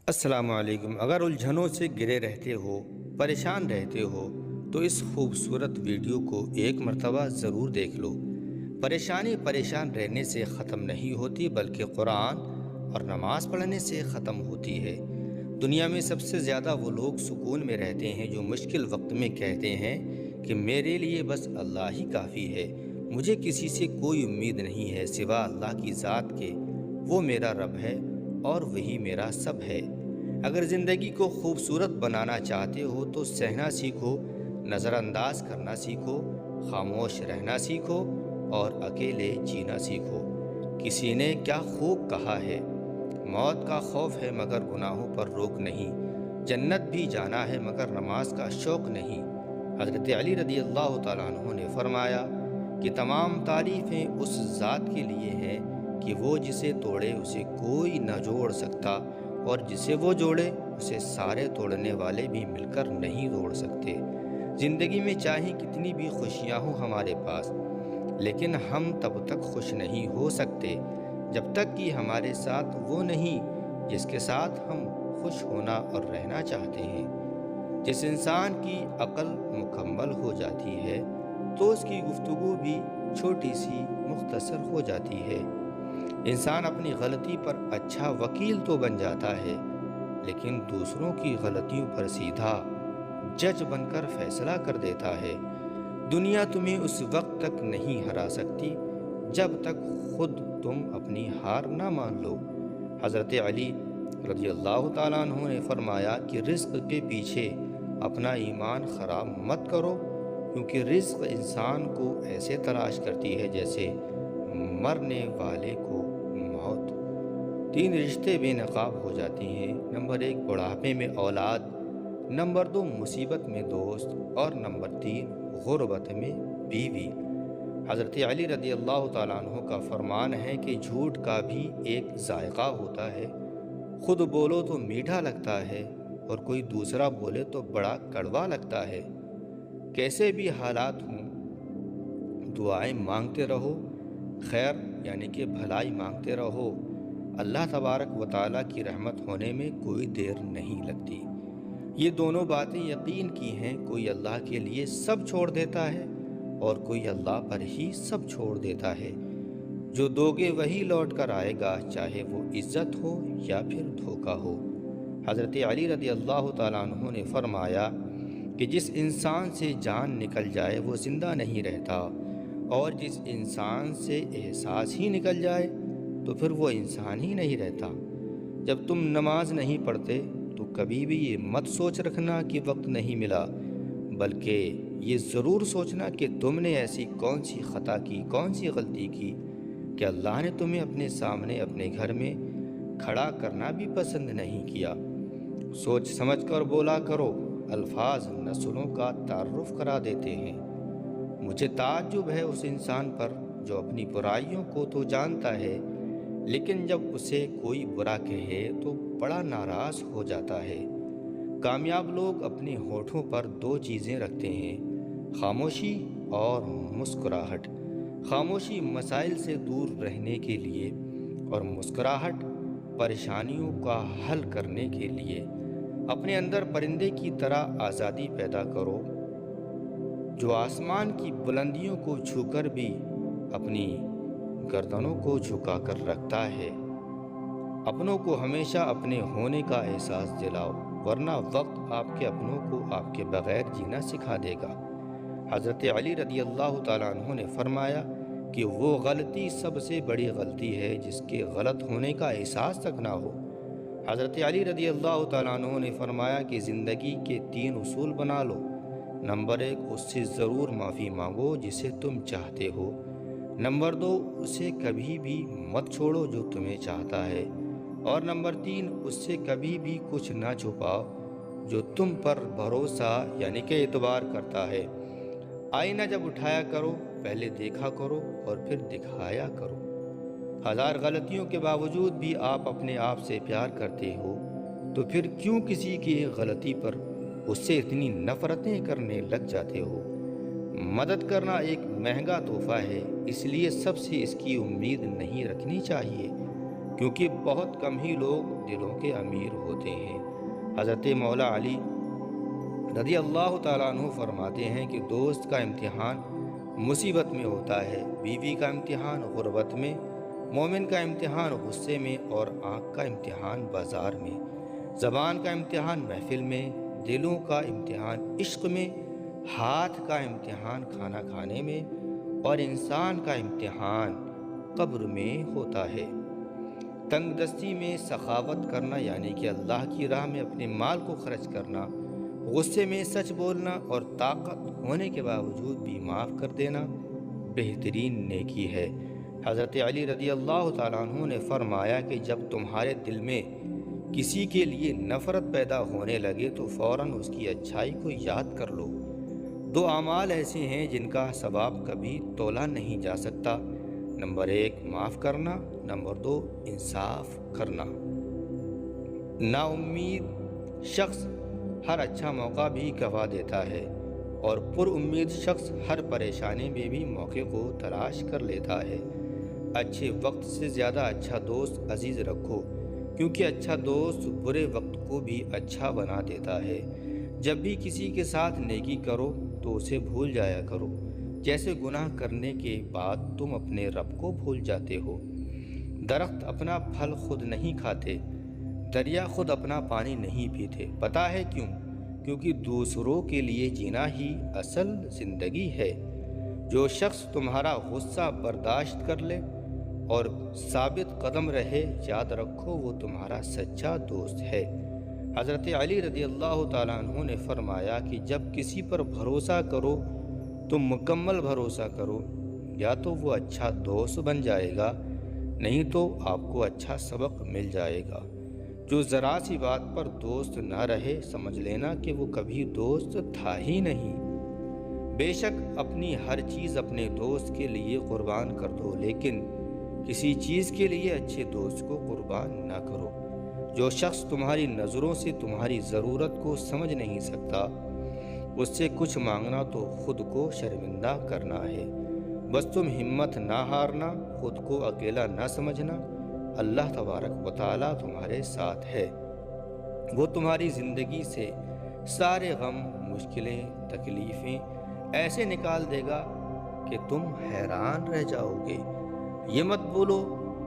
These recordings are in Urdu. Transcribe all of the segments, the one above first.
السلام علیکم۔ اگر الجھنوں سے گرے رہتے ہو، پریشان رہتے ہو، تو اس خوبصورت ویڈیو کو ایک مرتبہ ضرور دیکھ لو۔ پریشان رہنے سے ختم نہیں ہوتی، بلکہ قرآن اور نماز پڑھنے سے ختم ہوتی ہے۔ دنیا میں سب سے زیادہ وہ لوگ سکون میں رہتے ہیں جو مشکل وقت میں کہتے ہیں کہ میرے لیے بس اللہ ہی کافی ہے، مجھے کسی سے کوئی امید نہیں ہے سوا اللہ کی ذات کے، وہ میرا رب ہے اور وہی میرا سب ہے۔ اگر زندگی کو خوبصورت بنانا چاہتے ہو تو سہنا سیکھو، نظر انداز کرنا سیکھو، خاموش رہنا سیکھو اور اکیلے جینا سیکھو۔ کسی نے کیا خوب کہا ہے، موت کا خوف ہے مگر گناہوں پر روک نہیں، جنت بھی جانا ہے مگر نماز کا شوق نہیں۔ حضرت علی رضی اللہ تعالیٰ عنہ نے فرمایا کہ تمام تعریفیں اس ذات کے لیے ہیں کہ وہ جسے توڑے اسے کوئی نہ جوڑ سکتا، اور جسے وہ جوڑے اسے سارے توڑنے والے بھی مل کر نہیں توڑ سکتے۔ زندگی میں چاہے کتنی بھی خوشیاں ہوں ہمارے پاس، لیکن ہم تب تک خوش نہیں ہو سکتے جب تک کہ ہمارے ساتھ وہ نہیں جس کے ساتھ ہم خوش ہونا اور رہنا چاہتے ہیں۔ جس انسان کی عقل مکمل ہو جاتی ہے تو اس کی گفتگو بھی چھوٹی سی مختصر ہو جاتی ہے۔ انسان اپنی غلطی پر اچھا وکیل تو بن جاتا ہے، لیکن دوسروں کی غلطیوں پر سیدھا جج بن کر فیصلہ کر دیتا ہے۔ دنیا تمہیں اس وقت تک نہیں ہرا سکتی جب تک خود تم اپنی ہار نہ مان لو۔ حضرت علی رضی اللہ تعالیٰ عنہ نے فرمایا کہ رزق کے پیچھے اپنا ایمان خراب مت کرو، کیونکہ رزق انسان کو ایسے تلاش کرتی ہے جیسے مرنے والے کو موت۔ 3 رشتے بے نقاب ہو جاتے ہیں۔ نمبر 1 بڑھاپے میں اولاد، نمبر 2 مصیبت میں دوست، اور نمبر 3 غربت میں بیوی۔ حضرت علی رضی اللہ تعالیٰ عنہ کا فرمان ہے کہ جھوٹ کا بھی ایک ذائقہ ہوتا ہے، خود بولو تو میٹھا لگتا ہے اور کوئی دوسرا بولے تو بڑا کڑوا لگتا ہے۔ کیسے بھی حالات ہوں، دعائیں مانگتے رہو، خیر یعنی کہ بھلائی مانگتے رہو، اللہ تبارک و تعالیٰ کی رحمت ہونے میں کوئی دیر نہیں لگتی۔ یہ دونوں باتیں یقین کی ہیں، کوئی اللہ کے لیے سب چھوڑ دیتا ہے اور کوئی اللہ پر ہی سب چھوڑ دیتا ہے۔ جو دو گے وہی لوٹ کر آئے گا، چاہے وہ عزت ہو یا پھر دھوکہ ہو۔ حضرت علی رضی اللہ تعالیٰ عنہ نے فرمایا کہ جس انسان سے جان نکل جائے وہ زندہ نہیں رہتا، اور جس انسان سے احساس ہی نکل جائے تو پھر وہ انسان ہی نہیں رہتا۔ جب تم نماز نہیں پڑھتے تو کبھی بھی یہ مت سوچ رکھنا کہ وقت نہیں ملا، بلکہ یہ ضرور سوچنا کہ تم نے ایسی کون سی خطا کی، کون سی غلطی کی کہ اللہ نے تمہیں اپنے سامنے اپنے گھر میں کھڑا کرنا بھی پسند نہیں کیا۔ سوچ سمجھ کر بولا کرو، الفاظ نسلوں کا تعارف کرا دیتے ہیں۔ مجھے تعجب ہے اس انسان پر جو اپنی برائیوں کو تو جانتا ہے، لیکن جب اسے کوئی برا کہے تو بڑا ناراض ہو جاتا ہے۔ کامیاب لوگ اپنے ہونٹوں پر 2 چیزیں رکھتے ہیں، خاموشی اور مسکراہٹ۔ خاموشی مسائل سے دور رہنے کے لیے اور مسکراہٹ پریشانیوں کا حل کرنے کے لیے۔ اپنے اندر پرندے کی طرح آزادی پیدا کرو، جو آسمان کی بلندیوں کو چھو کر بھی اپنی گردنوں کو جھکا کر رکھتا ہے۔ اپنوں کو ہمیشہ اپنے ہونے کا احساس دلاؤ، ورنہ وقت آپ کے اپنوں کو آپ کے بغیر جینا سکھا دے گا۔ حضرت علی رضی اللہ تعالیٰ عنہ نے فرمایا کہ وہ غلطی سب سے بڑی غلطی ہے جس کے غلط ہونے کا احساس تک نہ ہو۔ حضرت علی رضی اللہ تعالیٰ عنہ نے فرمایا کہ زندگی کے 3 اصول بنا لو۔ نمبر 1 اس سے ضرور معافی مانگو جسے تم چاہتے ہو۔ نمبر 2 اسے کبھی بھی مت چھوڑو جو تمہیں چاہتا ہے۔ اور نمبر 3 اس سے کبھی بھی کچھ نہ چھپاؤ جو تم پر بھروسہ یعنی کہ اعتبار کرتا ہے۔ آئینہ جب اٹھایا کرو، پہلے دیکھا کرو اور پھر دکھایا کرو۔ 1000 غلطیوں کے باوجود بھی آپ اپنے آپ سے پیار کرتے ہو، تو پھر کیوں کسی کی غلطی پر اس سے اتنی نفرتیں کرنے لگ جاتے ہو؟ مدد کرنا ایک مہنگا تحفہ ہے، اس لیے سب سے اس کی امید نہیں رکھنی چاہیے۔ کیونکہ بہت کم ہی لوگ دلوں کے امیر ہوتے ہیں۔ حضرت مولا علی رضی اللہ تعالیٰ عنہ فرماتے ہیں کہ دوست کا امتحان مصیبت میں ہوتا ہے، بیوی کا امتحان غربت میں، مومن کا امتحان غصے میں، اور آنکھ کا امتحان بازار میں، زبان کا امتحان محفل میں، دلوں کا امتحان عشق میں، ہاتھ کا امتحان کھانا کھانے میں، اور انسان کا امتحان قبر میں ہوتا ہے۔ تنگ دستی میں سخاوت کرنا یعنی کہ اللہ کی راہ میں اپنے مال کو خرچ کرنا، غصے میں سچ بولنا، اور طاقت ہونے کے باوجود بھی معاف کر دینا بہترین نیکی ہے۔ حضرت علی رضی اللہ تعالیٰ عنہ نے فرمایا کہ جب تمہارے دل میں کسی کے لیے نفرت پیدا ہونے لگے تو فوراً اس کی اچھائی کو یاد کر لو۔ دو اعمال ایسے ہیں جن کا ثواب کبھی تولا نہیں جا سکتا، نمبر 1 معاف کرنا، نمبر 2 انصاف کرنا۔ نا امید شخص ہر اچھا موقع بھی گنوا دیتا ہے، اور پر امید شخص ہر پریشانی میں بھی موقع کو تلاش کر لیتا ہے۔ اچھے وقت سے زیادہ اچھا دوست عزیز رکھو، کیونکہ اچھا دوست برے وقت کو بھی اچھا بنا دیتا ہے۔ جب بھی کسی کے ساتھ نیکی کرو تو اسے بھول جایا کرو، جیسے گناہ کرنے کے بعد تم اپنے رب کو بھول جاتے ہو۔ درخت اپنا پھل خود نہیں کھاتے، دریا خود اپنا پانی نہیں پیتے۔ پتہ ہے کیوں؟ کیونکہ دوسروں کے لیے جینا ہی اصل زندگی ہے۔ جو شخص تمہارا غصہ برداشت کر لے اور ثابت قدم رہے، یاد رکھو وہ تمہارا سچا دوست ہے۔ حضرت علی رضی اللہ تعالیٰ عنہ نے فرمایا کہ جب کسی پر بھروسہ کرو تو مکمل بھروسہ کرو، یا تو وہ اچھا دوست بن جائے گا، نہیں تو آپ کو اچھا سبق مل جائے گا۔ جو ذرا سی بات پر دوست نہ رہے، سمجھ لینا کہ وہ کبھی دوست تھا ہی نہیں۔ بے شک اپنی ہر چیز اپنے دوست کے لیے قربان کر دو، لیکن کسی چیز کے لیے اچھے دوست کو قربان نہ کرو۔ جو شخص تمہاری نظروں سے تمہاری ضرورت کو سمجھ نہیں سکتا، اس سے کچھ مانگنا تو خود کو شرمندہ کرنا ہے۔ بس تم ہمت نہ ہارنا، خود کو اکیلا نہ سمجھنا، اللہ تبارک و تعالیٰ تمہارے ساتھ ہے۔ وہ تمہاری زندگی سے سارے غم، مشکلیں، تکلیفیں ایسے نکال دے گا کہ تم حیران رہ جاؤ گے۔ یہ مت بولو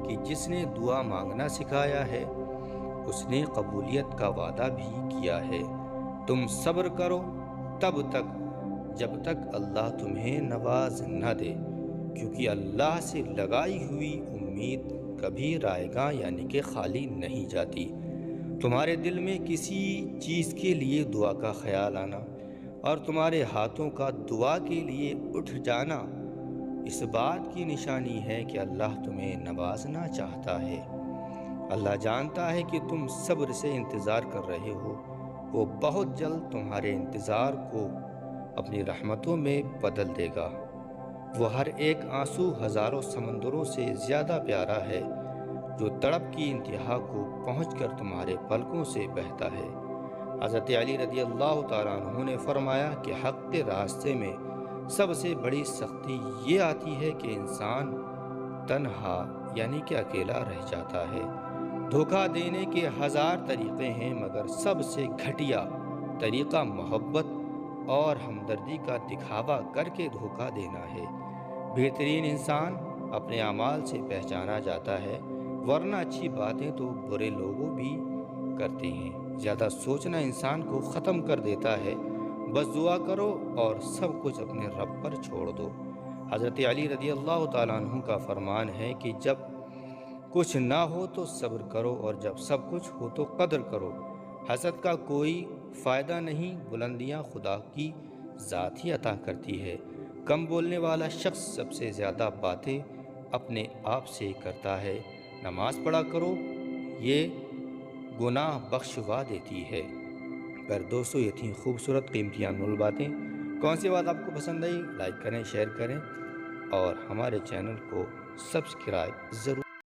کہ جس نے دعا مانگنا سکھایا ہے اس نے قبولیت کا وعدہ بھی کیا ہے۔ تم صبر کرو تب تک جب تک اللہ تمہیں نواز نہ دے، کیونکہ اللہ سے لگائی ہوئی امید کبھی رائے گاں یعنی کہ خالی نہیں جاتی۔ تمہارے دل میں کسی چیز کے لیے دعا کا خیال آنا اور تمہارے ہاتھوں کا دعا کے لیے اٹھ جانا اس بات کی نشانی ہے کہ اللہ تمہیں نوازنا چاہتا ہے۔ اللہ جانتا ہے کہ تم صبر سے انتظار کر رہے ہو، وہ بہت جلد تمہارے انتظار کو اپنی رحمتوں میں بدل دے گا۔ وہ ہر ایک آنسو ہزاروں سمندروں سے زیادہ پیارا ہے جو تڑپ کی انتہا کو پہنچ کر تمہارے پلکوں سے بہتا ہے۔ حضرت علی رضی اللہ تعالیٰ عنہ نے فرمایا کہ حق کے راستے میں سب سے بڑی سختی یہ آتی ہے کہ انسان تنہا یعنی کہ اکیلا رہ جاتا ہے۔ دھوکہ دینے کے ہزار طریقے ہیں، مگر سب سے گھٹیا طریقہ محبت اور ہمدردی کا دکھاوا کر کے دھوکہ دینا ہے۔ بہترین انسان اپنے اعمال سے پہچانا جاتا ہے، ورنہ اچھی باتیں تو برے لوگوں بھی کرتے ہیں۔ زیادہ سوچنا انسان کو ختم کر دیتا ہے۔ بس دعا کرو اور سب کچھ اپنے رب پر چھوڑ دو۔ حضرت علی رضی اللہ تعالیٰ عنہ کا فرمان ہے کہ جب کچھ نہ ہو تو صبر کرو، اور جب سب کچھ ہو تو قدر کرو۔ حسد کا کوئی فائدہ نہیں، بلندیاں خدا کی ذات ہی عطا کرتی ہے۔ کم بولنے والا شخص سب سے زیادہ باتیں اپنے آپ سے کرتا ہے۔ نماز پڑھا کرو، یہ گناہ بخشوا دیتی ہے۔ پر دوستو، یہ تھیں خوبصورت قیمتی انمول باتیں۔ کون سی بات آپ کو پسند آئی؟ لائک کریں، شیئر کریں اور ہمارے چینل کو سبسکرائب ضرور